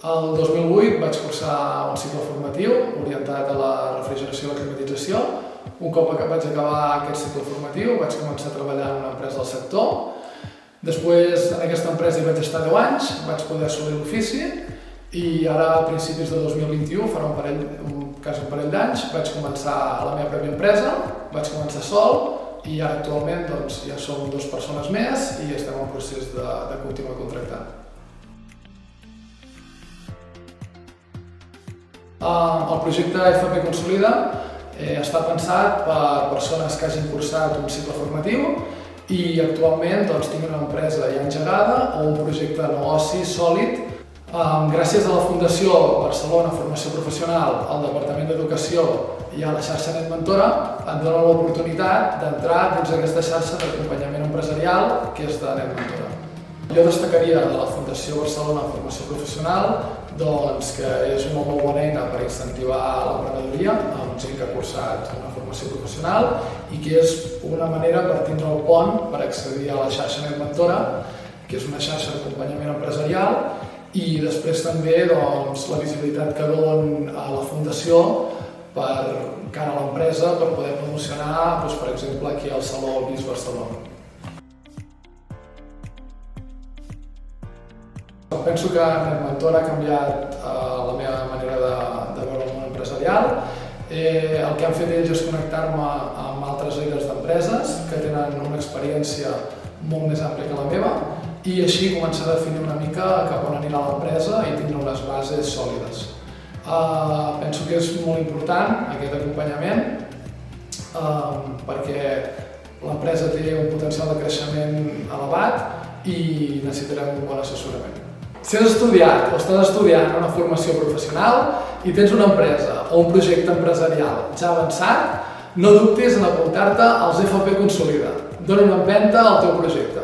El 2008 vaig cursar un cicle formatiu orientat a la refrigeració i la climatització. Un cop vaig acabar aquest cicle formatiu, vaig començar a treballar en una empresa del sector. Després, en aquesta empresa hi vaig estar 10 anys, vaig poder assolir l'ofici i ara, a principis de 2021, farà un parell d'anys, vaig començar a la meva pròpia empresa, vaig començar sol i ara actualment ja som 2 persones més i estem en procés de continuar contractant. El projecte FP Consolida està pensat per persones que hagin cursat un cicle formatiu i actualment tinguin una empresa ja engegada o un projecte de negoci sòlid. Gràcies a la Fundació Barcelona Formació Professional, al Departament d'Educació i a la xarxa Net Mentora em dona l'oportunitat d'entrar dins aquesta xarxa d'acompanyament empresarial que és de Net Mentora. Jo destacaria de la Fundació Barcelona Formació Professional que és una molt bona eina per incentivar l'emprenedoria amb gent que ha cursat una formació professional i que és una manera per tindre el pont per accedir a la xarxa Net Mentora, que és una xarxa d'acompanyament empresarial, i després també la visibilitat que dona a la Fundació per cara a l'empresa per poder promocionar, per exemple, aquí al Saló Albis Barcelona. Penso que Net Mentora ha canviat la meva manera de veure el món empresarial. El que han fet ells és connectar-me amb altres líders d'empreses que tenen una experiència molt més àmplia que la meva i així començar a definir una mica cap on anirà l'empresa i tindre unes bases sòlides. Penso que és molt important aquest acompanyament perquè l'empresa té un potencial de creixement elevat i necessitarem un bon assessorament. Si has estudiat o estàs estudiant una formació professional i tens una empresa o un projecte empresarial ja avançat, no dubtis en apuntar-te als FP Consolida. Dona una empenta al teu projecte.